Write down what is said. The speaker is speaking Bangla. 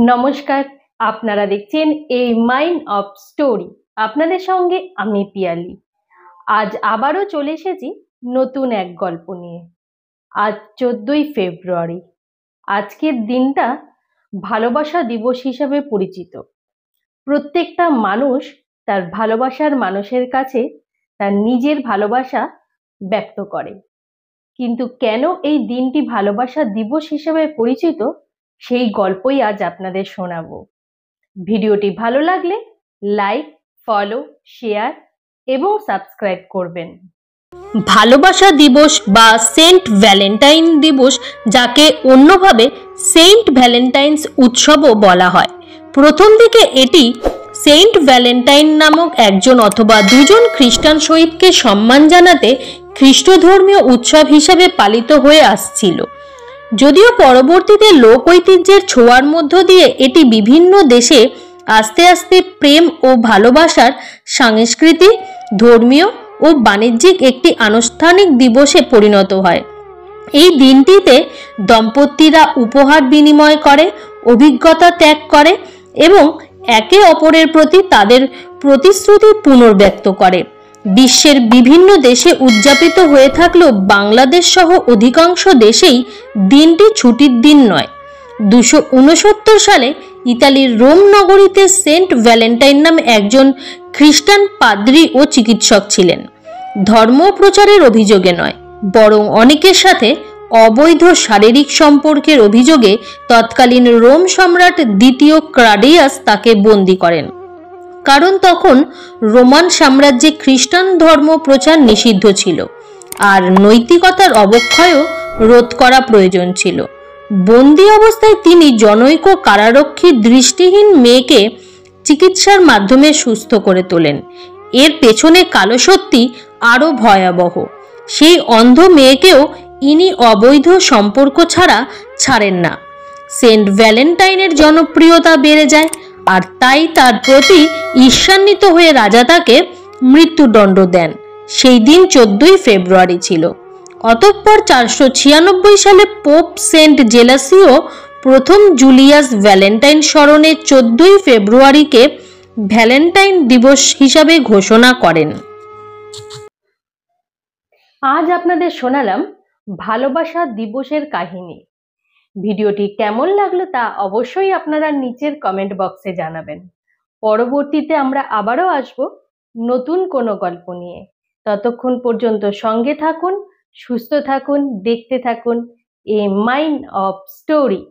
নমস্কার, আপনারা দেখছেন এ মাইন্ড অফ স্টোরি। আপনাদের সঙ্গে আমি পিয়ালি। আজ আবারও চলে এসেছি নতুন এক গল্প নিয়ে। আজ 14ই ফেব্রুয়ারি। আজকের দিনটা ভালোবাসা দিবস হিসাবে পরিচিত। প্রত্যেকটা মানুষ তার ভালোবাসার মানুষের কাছে তার নিজের ভালোবাসা ব্যক্ত করে। কিন্তু কেন এই দিনটি ভালোবাসা দিবস হিসেবে পরিচিত, সেই গল্পই আজ আপনাদের শোনাবো। ভিডিওটি ভালো লাগলে লাইক, ফলো, শেয়ার এবং সাবস্ক্রাইব করবেন। ভালোবাসা দিবস বা সেন্ট ভ্যালেন্টাইন দিবস, যাকে অন্যভাবে সেন্ট ভ্যালেন্টাইন্স উৎসবও বলা হয়। প্রথম দিকে এটি সেন্ট ভ্যালেন্টাইন নামক একজন অথবা দুজন খ্রিস্টান শহীদকে সম্মান জানাতে খ্রিস্টধর্মীয় উৎসব হিসাবে পালিত হয়ে আসছিল। যদিও পরবর্তীতে লোক ঐতিহ্যের ছোঁয়ার মধ্য দিয়ে এটি বিভিন্ন দেশে আস্তে আস্তে প্রেম ও ভালোবাসার সাংস্কৃতিক, ধর্মীয় ও বাণিজ্যিক একটি আনুষ্ঠানিক দিবসে পরিণত হয়। এই দিনটিতে দম্পতিরা উপহার বিনিময় করে, অভিজ্ঞতা ত্যাগ করে এবং একে অপরের প্রতি তাদের প্রতিশ্রুতি পুনর্ব্যক্ত করে। বিশ্বের বিভিন্ন দেশে উদযাপিত হয়ে থাকলেও বাংলাদেশ সহ অধিকাংশ দেশেই দিনটি ছুটির দিন নয়। 269 সালে ইতালির রোম নগরীতে সেন্ট ভ্যালেন্টাইন নামে একজন খ্রিস্টান পাদ্রী ও চিকিৎসক ছিলেন। ধর্ম প্রচারের অভিযোগে নয়, বরং অনেকের সাথে অবৈধ শারীরিক সম্পর্কের অভিযোগে তৎকালীন রোম সম্রাট দ্বিতীয় ক্লাডিয়াস তাকে বন্দী করেন। কারণ তখন রোমান সাম্রাজ্যে খ্রিস্টান ধর্ম প্রচার নিষিদ্ধ ছিল আর নৈতিকতার অবক্ষয়ও রোধ করা প্রয়োজন ছিল। বন্দী অবস্থায় তিনি জনৈক কারারক্ষী দৃষ্টিহীন মেয়েকে চিকিৎসার মাধ্যমে সুস্থ করে তোলেন। এর পেছনে কালো সত্যি আরও ভয়াবহ। সেই অন্ধ মেয়েকেও ইনি অবৈধ সম্পর্ক ছাড়া ছাড়েন না। সেন্ট ভ্যালেন্টাইনের জনপ্রিয়তা বেড়ে যায় আর তাই তার প্রতি ঈর্ষান্বিত হয়ে রাজা তাকে মৃত্যুদণ্ড দেন। সেই দিন 14ই ফেব্রুয়ারি ছিল। অতঃপর 496 সালে পোপ সেন্ট জেলাসিও প্রথম জুলিয়াস ভ্যালেন্টাইন স্মরণে 14ই ফেব্রুয়ারিকে ভ্যালেন্টাইন দিবস হিসাবে ঘোষণা করেন। আজ আপনাদের শোনালাম ভালোবাসা দিবসের কাহিনী। ভিডিওটি কেমন লাগলো তা অবশ্যই আপনারা নিচের কমেন্ট বক্সে জানাবেন। পরবর্তীতে আমরা আবারও আসব নতুন কোনো গল্প নিয়ে। ততক্ষণ পর্যন্ত সঙ্গে থাকুন, সুস্থ থাকুন, দেখতে থাকুন এ মাইন্ড অফ স্টোরি।